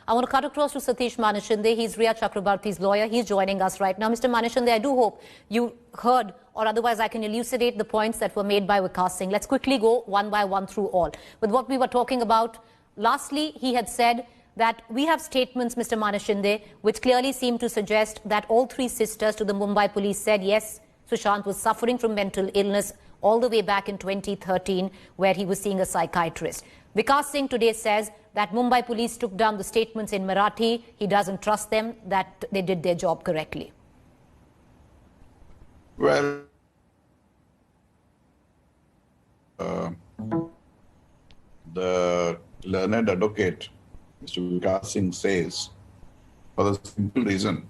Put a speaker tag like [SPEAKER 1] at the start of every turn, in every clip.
[SPEAKER 1] I want to cut across to Satish Maneshinde. He's Rhea Chakraborty's lawyer. He's joining us right now. Mr. Maneshinde, I do hope you heard, or otherwise I can elucidate the points that were made by Vikas Singh. Let's quickly go one by one through all. With what we were talking about, lastly, he had said that we have statements, Mr. Maneshinde, which clearly seem to suggest that all three sisters to the Mumbai police said, yes, Sushant was suffering from mental illness all the way back in 2013, where he was seeing a psychiatrist. Vikas Singh today says that Mumbai police took down the statements in Marathi. He doesn't trust them, that they did their job correctly.
[SPEAKER 2] Well, the learned advocate, Mr. Vikas Singh, says, for the simple reason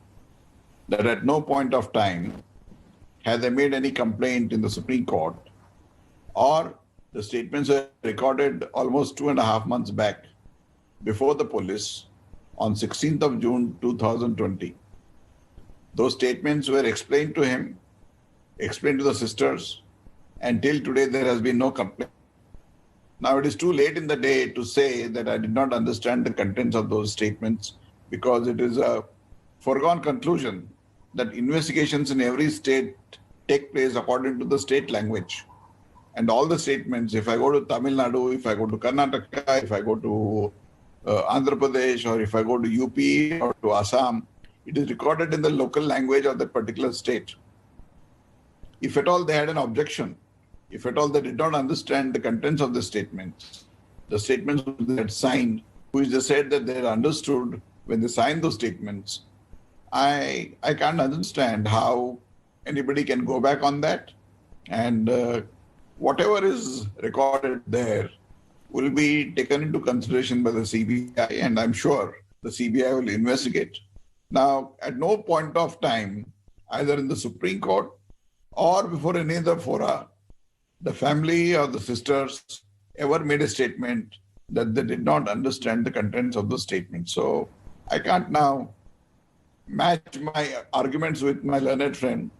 [SPEAKER 2] that at no point of time had they made any complaint in the Supreme Court, or the statements were recorded almost 2.5 months back before the police on 16th of June 2020. Those statements were explained to him, explained to the sisters, and till today there has been no complaint. Now it is too late in the day to say that I did not understand the contents of those statements, because it is a foregone conclusion that investigations in every state take place according to the state language. And all the statements, if I go to Tamil Nadu, if I go to Karnataka, if I go to Andhra Pradesh, or if I go to UP or to Assam, it is recorded in the local language of that particular state. If at all they had an objection, if at all they did not understand the contents of the statements they had signed, which they said that they had understood when they signed those statements, I can't understand how anybody can go back on that. And whatever is recorded there will be taken into consideration by the CBI, and I'm sure the CBI will investigate. Now, at no point of time, either in the Supreme Court or before any other fora, the family or the sisters ever made a statement that they did not understand the contents of the statement. So I can't now match my arguments with my learned friend.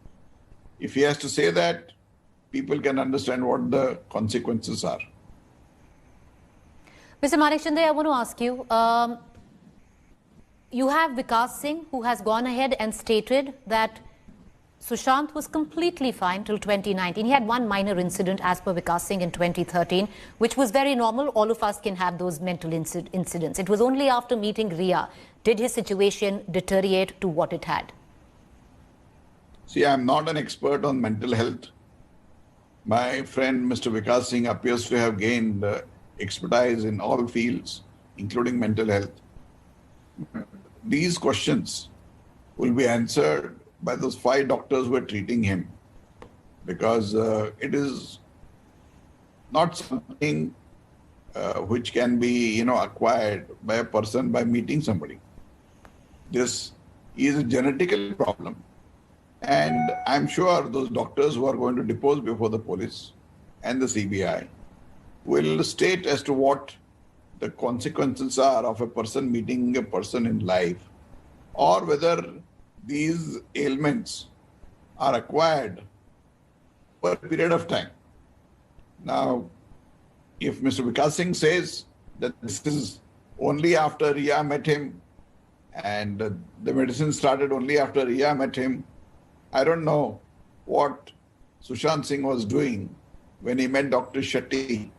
[SPEAKER 2] If he has to say that, people can understand what the consequences are.
[SPEAKER 1] Mr. Maneshinde, I want to ask you, you have Vikas Singh, who has gone ahead and stated that Sushant was completely fine till 2019. He had one minor incident as per Vikas Singh in 2013, which was very normal. All of us can have those mental incidents. It was only after meeting Rhea did his situation deteriorate to what it had.
[SPEAKER 2] See, I'm not an expert on mental health. My friend, Mr. Vikas Singh, appears to have gained expertise in all fields, including mental health. These questions will be answered by those 5 doctors who are treating him, because it is not something which can be, acquired by a person by meeting somebody. This is a genetical problem. And I'm sure those doctors who are going to depose before the police and the CBI will state as to what the consequences are of a person meeting a person in life, or whether these ailments are acquired for a period of time. Now, if Mr. Vikas Singh says that this is only after Rhea met him and the medicine started only after Rhea met him, I don't know what Sushant Singh was doing when he met Dr. Shetty.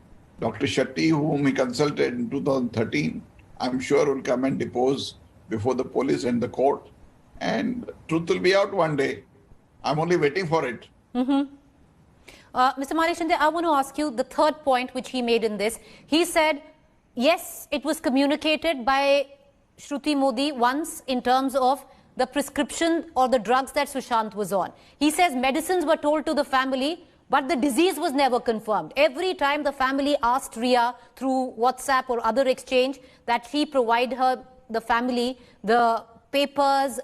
[SPEAKER 2] Dr. Shetty, whom he consulted in 2013, I'm sure will come and depose before the police and the court. And truth will be out one day. I'm only waiting for it.
[SPEAKER 1] Mr. Maneshinde, I want to ask you the third point which he made in this. He said, yes, it was communicated by Shruti Modi once in terms of the prescription or the drugs that Sushant was on. He says medicines were told to the family, but the disease was never confirmed. Every time the family asked Rhea through WhatsApp or other exchange that she provide the family the papers,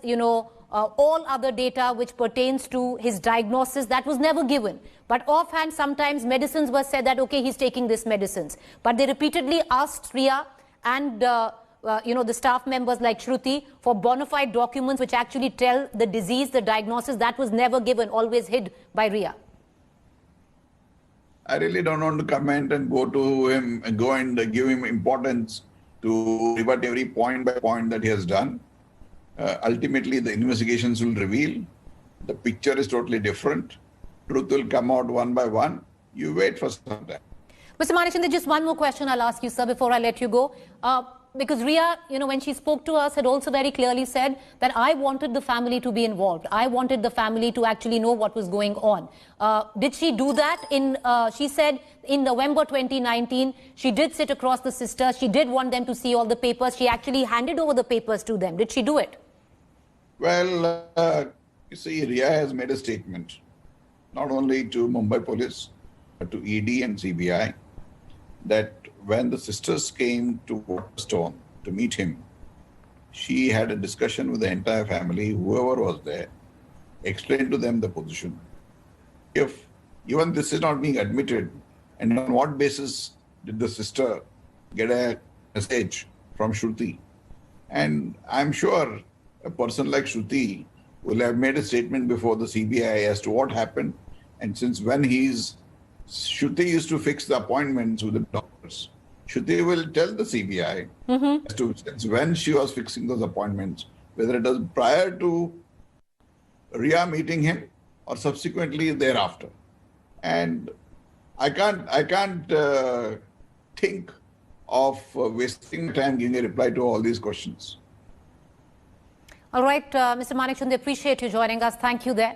[SPEAKER 1] all other data which pertains to his diagnosis, that was never given. But offhand, sometimes medicines were said that, okay, he's taking this medicines. But they repeatedly asked Rhea and the staff members like Shruti for bona fide documents which actually tell the disease, the diagnosis. That was never given, always hid by Rhea.
[SPEAKER 2] I really don't want to comment and go and give him importance to rebut every point by point that he has done. Ultimately, the investigations will reveal the picture is totally different. Truth will come out one by one. You wait for some time.
[SPEAKER 1] Mr. Maneshinde, just one more question I'll ask you, sir, before I let you go. Because Rhea, when she spoke to us, had also very clearly said that I wanted the family to be involved. I wanted the family to actually know what was going on. Did she do that? She said in November 2019, she did sit across the sisters. She did want them to see all the papers. She actually handed over the papers to them. Did she do it?
[SPEAKER 2] Well, you see, Rhea has made a statement, not only to Mumbai police, but to ED and CBI, that when the sisters came to Waterstone to meet him, she had a discussion with the entire family, whoever was there, explained to them the position. If even this is not being admitted, and on what basis did the sister get a message from Shruti? And I'm sure a person like Shruti will have made a statement before the CBI as to what happened, and since when Shruti used to fix the appointments with the doctors. Shruti will tell the CBI as to since when she was fixing those appointments, whether it was prior to Rhea meeting him or subsequently thereafter. And I can't think of wasting time giving a reply to all these questions.
[SPEAKER 1] All right, Mr. Maneshinde, appreciate you joining us. Thank you there.